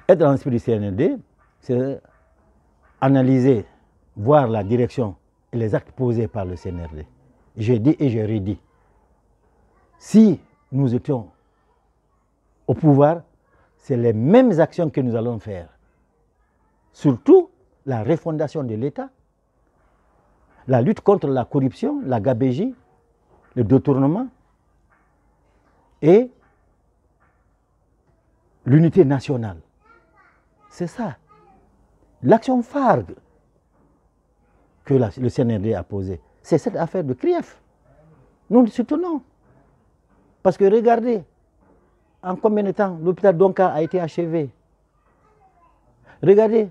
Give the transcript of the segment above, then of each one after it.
Être dans l'esprit du CNRD, c'est analyser, voir la direction et les actes posés par le CNRD. J'ai dit et j'ai redit. Si nous étions au pouvoir, c'est les mêmes actions que nous allons faire. Surtout la refondation de l'État, la lutte contre la corruption, la gabegie, le détournement et l'unité nationale. C'est ça. L'action phare que le CNRD a posée, c'est cette affaire de Krief. Nous nous soutenons. Parce que regardez, en combien de temps l'hôpital Donka a été achevé? Regardez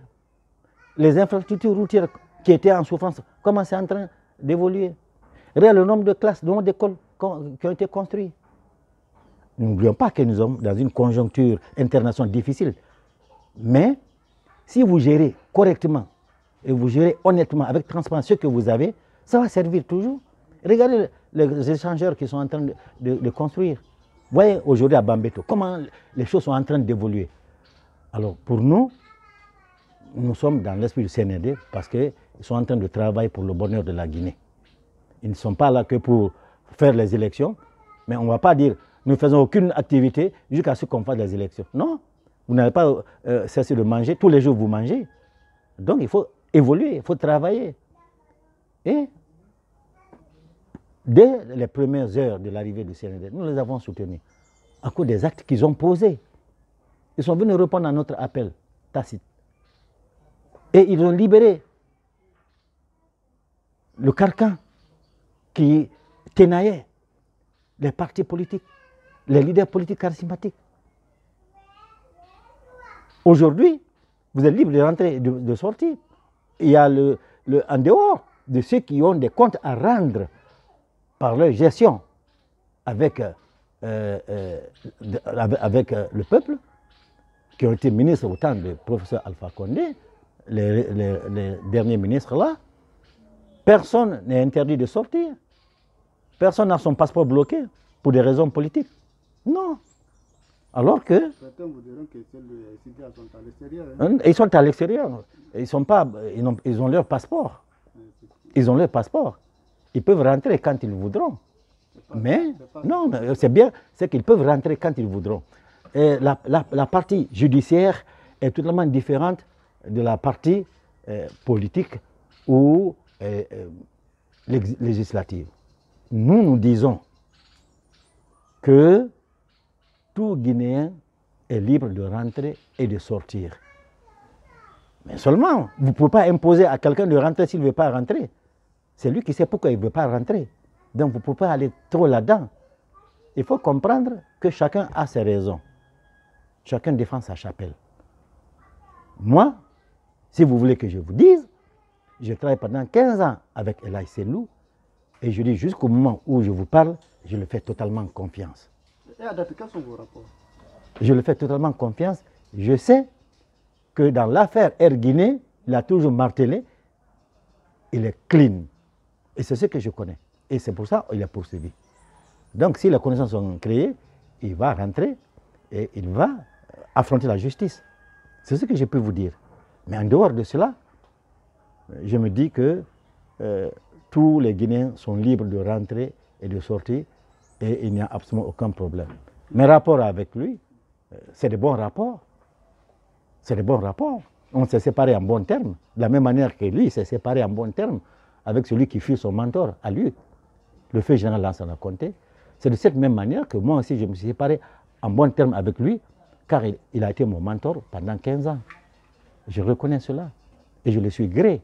les infrastructures routières qui étaient en souffrance, comment c'est en train d'évoluer. Regardez le nombre de classes, le nombre d'écoles qui ont été construites. N'oublions pas que nous sommes dans une conjoncture internationale difficile. Mais si vous gérez correctement et vous gérez honnêtement, avec transparence ce que vous avez, ça va servir toujours. Regardez les échangeurs qui sont en train de construire. Vous voyez aujourd'hui à Bambeto, comment les choses sont en train d'évoluer. Alors pour nous, nous sommes dans l'esprit du CNRD parce qu'ils sont en train de travailler pour le bonheur de la Guinée. Ils ne sont pas là que pour faire les élections, mais on ne va pas dire nous ne faisons aucune activité jusqu'à ce qu'on fasse les élections. Non, vous n'avez pas cessé de manger, tous les jours vous mangez. Donc il faut évoluer, il faut travailler. Et dès les premières heures de l'arrivée du CNRD, nous les avons soutenus à cause des actes qu'ils ont posés. Ils sont venus répondre à notre appel tacite. Et ils ont libéré le carcan qui tenaillait les partis politiques, les leaders politiques charismatiques. Aujourd'hui, vous êtes libre de rentrer et de sortir. Il y a en dehors de ceux qui ont des comptes à rendre par leur gestion avec le peuple, qui ont été ministres au temps du professeur Alpha Condé, les derniers ministres là, personne n'est interdit de sortir. Personne n'a son passeport bloqué pour des raisons politiques. Non. Alors que... Certains vous diront que les citoyens sont à l'extérieur. Hein? Ils sont à l'extérieur. Ils ont leur passeport. Ils ont leur passeport. Ils peuvent rentrer quand ils voudront. Mais, non, c'est bien, c'est qu'ils peuvent rentrer quand ils voudront. Et la partie judiciaire est totalement différente de la partie politique ou législative. Nous disons que tout Guinéen est libre de rentrer et de sortir. Mais seulement, vous ne pouvez pas imposer à quelqu'un de rentrer s'il ne veut pas rentrer. C'est lui qui sait pourquoi il ne veut pas rentrer. Donc vous ne pouvez pas aller trop là-dedans. Il faut comprendre que chacun a ses raisons. Chacun défend sa chapelle. Moi, si vous voulez que je vous dise, je travaille pendant 15 ans avec Elaï Selou et je dis jusqu'au moment où je vous parle, je le fais totalement confiance. Et à date, quels sont vos rapports? Je le fais totalement confiance. Je sais que dans l'affaire Air Guinée, il a toujours martelé, il est clean. Et c'est ce que je connais. Et c'est pour ça qu'il est poursuivi. Donc si les connaissances sont créées, il va rentrer et il va affronter la justice. C'est ce que je peux vous dire. Mais en dehors de cela, je me dis que tous les Guinéens sont libres de rentrer et de sortir et il n'y a absolument aucun problème. Mes rapports avec lui, c'est de bons rapports. C'est de bons rapports. On s'est séparés en bons termes, de la même manière que lui s'est séparé en bons termes avec celui qui fut son mentor à lui, le feu général Lansana Conté. C'est de cette même manière que moi aussi je me suis séparé en bons termes avec lui, car il a été mon mentor pendant 15 ans. Je reconnais cela et je le suis gré.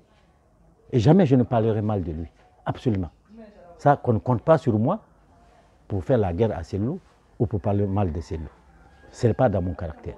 Et jamais je ne parlerai mal de lui, absolument. Ça, qu'on ne compte pas sur moi pour faire la guerre à Selou ou pour parler mal de Selou. Ce n'est pas dans mon caractère.